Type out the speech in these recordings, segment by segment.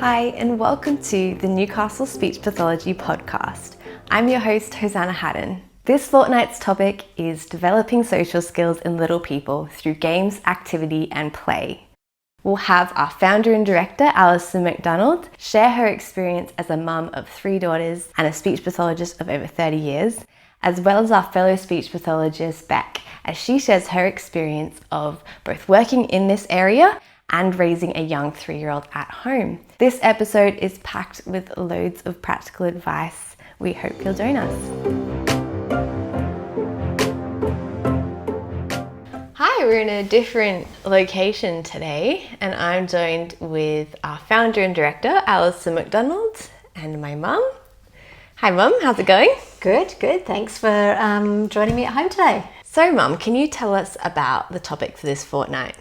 Hi, and welcome to the Newcastle Speech Pathology podcast. I'm your host, Hosanna Haddon. This fortnight's topic is developing social skills in little people through games, activity, and play. We'll have our founder and director, Alison McDonald, share her experience as a mum of 3 daughters and a speech pathologist of over 30 years, as well as our fellow speech pathologist, Beck, as she shares her experience of both working in this area and raising a young 3-year-old at home. This episode is packed with loads of practical advice. We hope you'll join us. Hi, we're in a different location today, and I'm joined with our founder and director, Alison McDonald, and my mum. Hi Mum, how's it going? Good. Thanks for joining me at home today. So Mum, can you tell us about the topic for this fortnight?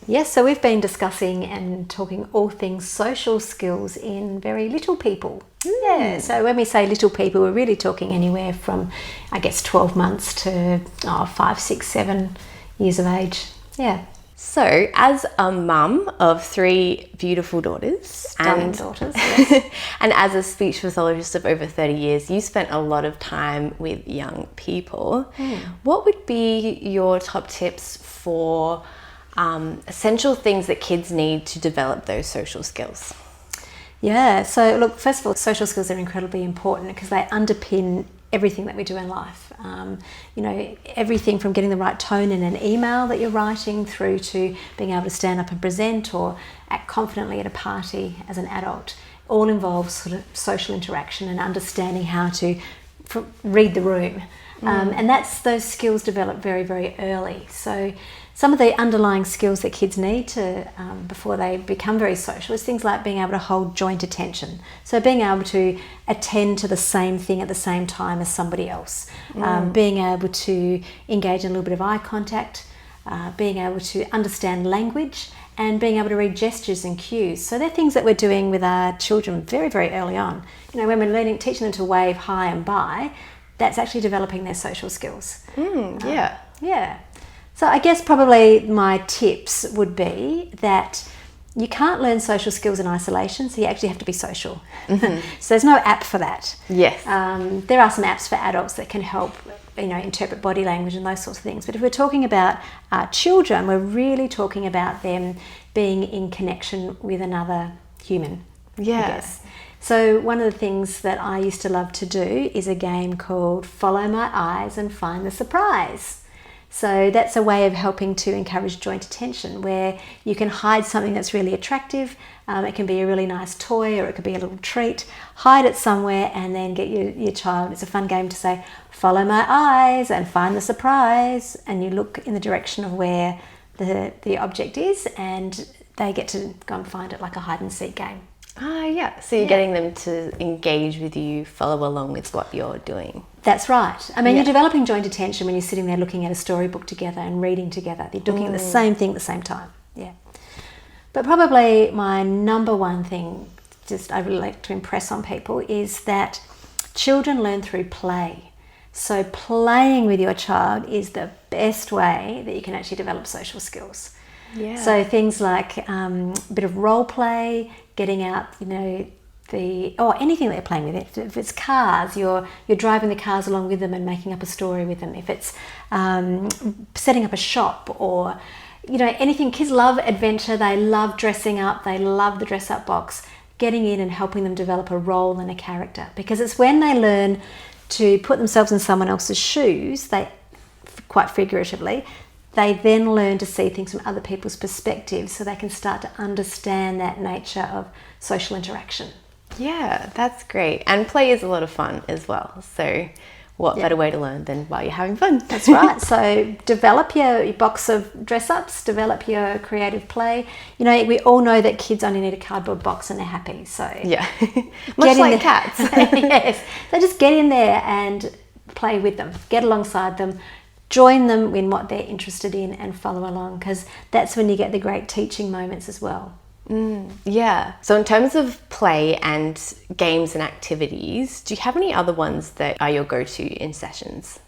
Yes, so we've been discussing and talking all things social skills in very little people. Yeah, so when we say little people, we're really talking anywhere from, 12 months to 5, 6, 7 years of age. Yeah. So, as a mum of 3 beautiful daughters, Stunning daughters, yes. and as a speech pathologist of over 30 years, you spent a lot of time with young people. What would be your top tips for essential things that kids need to develop those social skills? Yeah, so look, first of all, social skills are incredibly important because they underpin everything that we do in life. Everything from getting the right tone in an email that you're writing through to being able to stand up and present or act confidently at a party as an adult all involves sort of social interaction and understanding how to read the room. And those skills develop very, very early. So some of the underlying skills that kids need to before they become very social is things like being able to hold joint attention. So being able to attend to the same thing at the same time as somebody else. Being able to engage in a little bit of eye contact, being able to understand language, and being able to read gestures and cues. So they're things that we're doing with our children very, very early on. When we're teaching them to wave hi and bye, that's actually developing their social skills. Yeah. So I guess probably my tips would be that you can't learn social skills in isolation, so you actually have to be social. So there's no app for that. Yes. There are some apps for adults that can help, interpret body language and those sorts of things. But if we're talking about children, we're really talking about them being in connection with another human. Yeah. I guess. So one of the things that I used to love to do is a game called Follow My Eyes and Find the Surprise. So that's a way of helping to encourage joint attention where you can hide something that's really attractive. It can be a really nice toy or it could be a little treat. Hide it somewhere and then get your child. It's a fun game to say, follow my eyes and find the surprise. And you look in the direction of where the object is and they get to go and find it like a hide and seek game. So you're getting them to engage with you, follow along with what you're doing. That's right. You're developing joint attention when you're sitting there looking at a storybook together and reading together. You're looking at the same thing at the same time. Yeah. But probably my number one thing, I really like to impress on people, is that children learn through play. So playing with your child is the best way that you can actually develop social skills. Yeah. So things like a bit of role play, getting out, anything that you're playing with. If it's cars, you're driving the cars along with them and making up a story with them. If it's setting up a shop or, anything. Kids love adventure. They love dressing up. They love the dress up box. Getting in and helping them develop a role and a character. Because it's when they learn to put themselves in someone else's shoes, quite figuratively, they then learn to see things from other people's perspectives so they can start to understand that nature of social interaction. Yeah, that's great. And play is a lot of fun as well. So what better way to learn than while you're having fun? That's right. So develop your box of dress-ups, develop your creative play. We all know that kids only need a cardboard box and they're happy. So yeah, much like cats. Yes. So just get in there and play with them. Get alongside them. Join them in what they're interested in and follow along because that's when you get the great teaching moments as well. Yeah. So in terms of play and games and activities, do you have any other ones that are your go-to in sessions?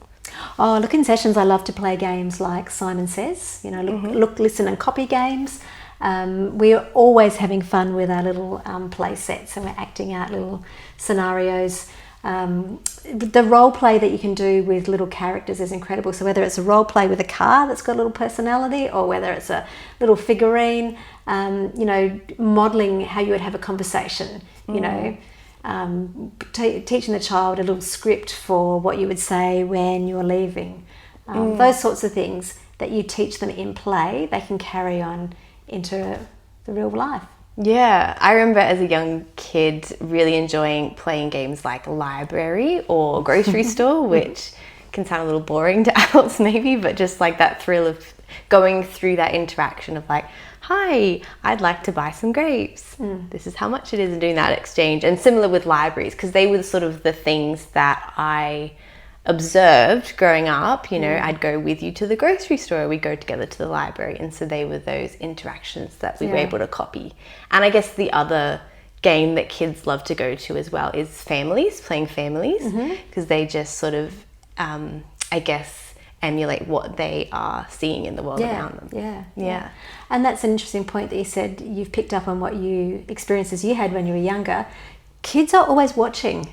Oh, look, in sessions I love to play games like Simon Says, look, listen and copy games. We're always having fun with our little play sets, and we're acting out little scenarios. The role play that you can do with little characters is incredible. So whether it's a role play with a car that's got a little personality, or whether it's a little figurine, modelling how you would have a conversation, teaching the child a little script for what you would say when you're leaving. Those sorts of things that you teach them in play, they can carry on into the real life. Yeah, I remember as a young kid really enjoying playing games like library or grocery store, which can sound a little boring to adults maybe, but just like that thrill of going through that interaction of like, hi, I'd like to buy some grapes. This is how much it is, and doing that exchange. And similar with libraries, because they were sort of the things that I observed growing up. I'd go with you to the grocery store, we'd go together to the library, and so they were those interactions that we were able to copy. And I guess the other game that kids love to go to as well is playing families, because they just sort of emulate what they are seeing in the world around them. Yeah. And that's an interesting point that you said. You've picked up on what experiences you had when you were younger. Kids are always watching.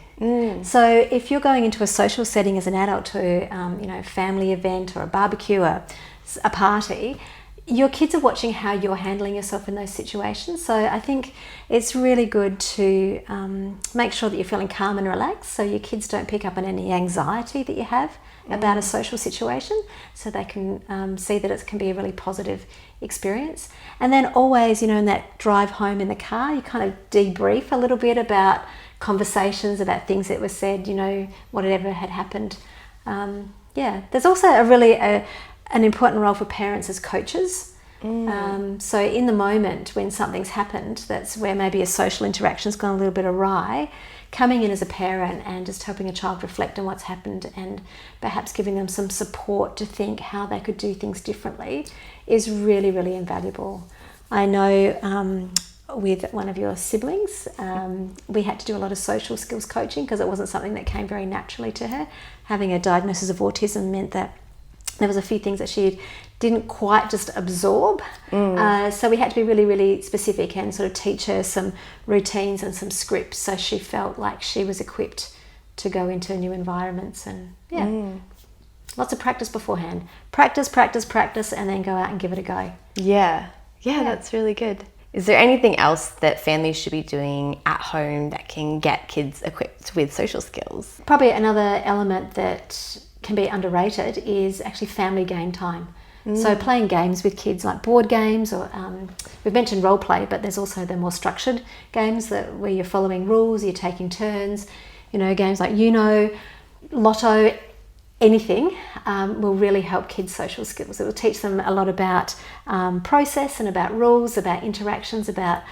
So if you're going into a social setting as an adult to a family event or a barbecue or a party, your kids are watching how you're handling yourself in those situations. So I think it's really good to make sure that you're feeling calm and relaxed, so your kids don't pick up on any anxiety that you have about a social situation, so they can see that it can be a really positive experience. And then always, in that drive home in the car, you kind of debrief a little bit about conversations, about things that were said, whatever had happened. There's also an important role for parents as coaches. So in the moment when something's happened, that's where maybe a social interaction's gone a little bit awry, coming in as a parent and just helping a child reflect on what's happened and perhaps giving them some support to think how they could do things differently is really, really invaluable. I know with one of your siblings, we had to do a lot of social skills coaching because it wasn't something that came very naturally to her. Having a diagnosis of autism meant that there was a few things that she didn't quite just absorb. So we had to be really, really specific and sort of teach her some routines and some scripts so she felt like she was equipped to go into new environments. And lots of practice beforehand. Practice, and then go out and give it a go. Yeah, that's really good. Is there anything else that families should be doing at home that can get kids equipped with social skills? Probably another element that can be underrated is actually family game time. So playing games with kids, like board games, or we've mentioned role play, but there's also the more structured games where you're following rules, you're taking turns. Games like Lotto, anything will really help kids' social skills. It will teach them a lot about process and about rules, about interactions, about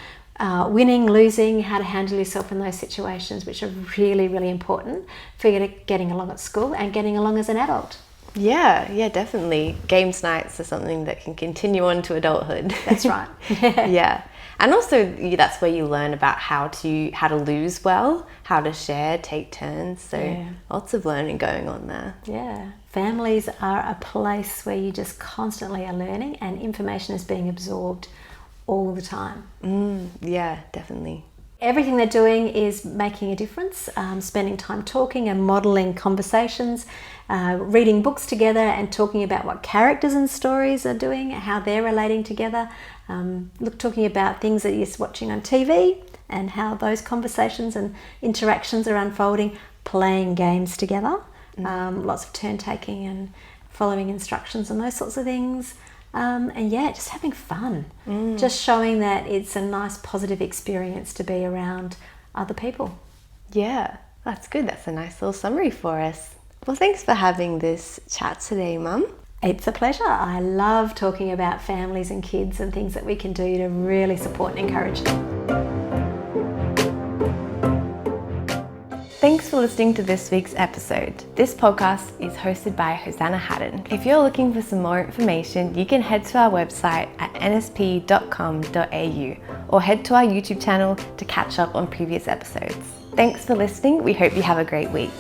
winning, losing, how to handle yourself in those situations, which are really, really important for getting along at school and getting along as an adult. Yeah, definitely. Games nights are something that can continue on to adulthood. That's right. Yeah. And also that's where you learn about how to lose well, how to share, take turns. So lots of learning going on there. Yeah. Families are a place where you just constantly are learning and information is being absorbed all the time. Yeah, definitely. Everything they're doing is making a difference, spending time talking and modelling conversations, reading books together and talking about what characters and stories are doing, how they're relating together, talking about things that you're watching on TV and how those conversations and interactions are unfolding, playing games together, lots of turn taking and following instructions and those sorts of things. Just having fun, just showing that it's a nice positive experience to be around other people. Yeah, that's good. That's a nice little summary for us. Well, thanks for having this chat today, Mum. It's a pleasure. I love talking about families and kids and things that we can do to really support and encourage them. Thanks for listening to this week's episode. This podcast is hosted by Hosanna Haddon. If you're looking for some more information, you can head to our website at nsp.com.au or head to our YouTube channel to catch up on previous episodes. Thanks for listening. We hope you have a great week.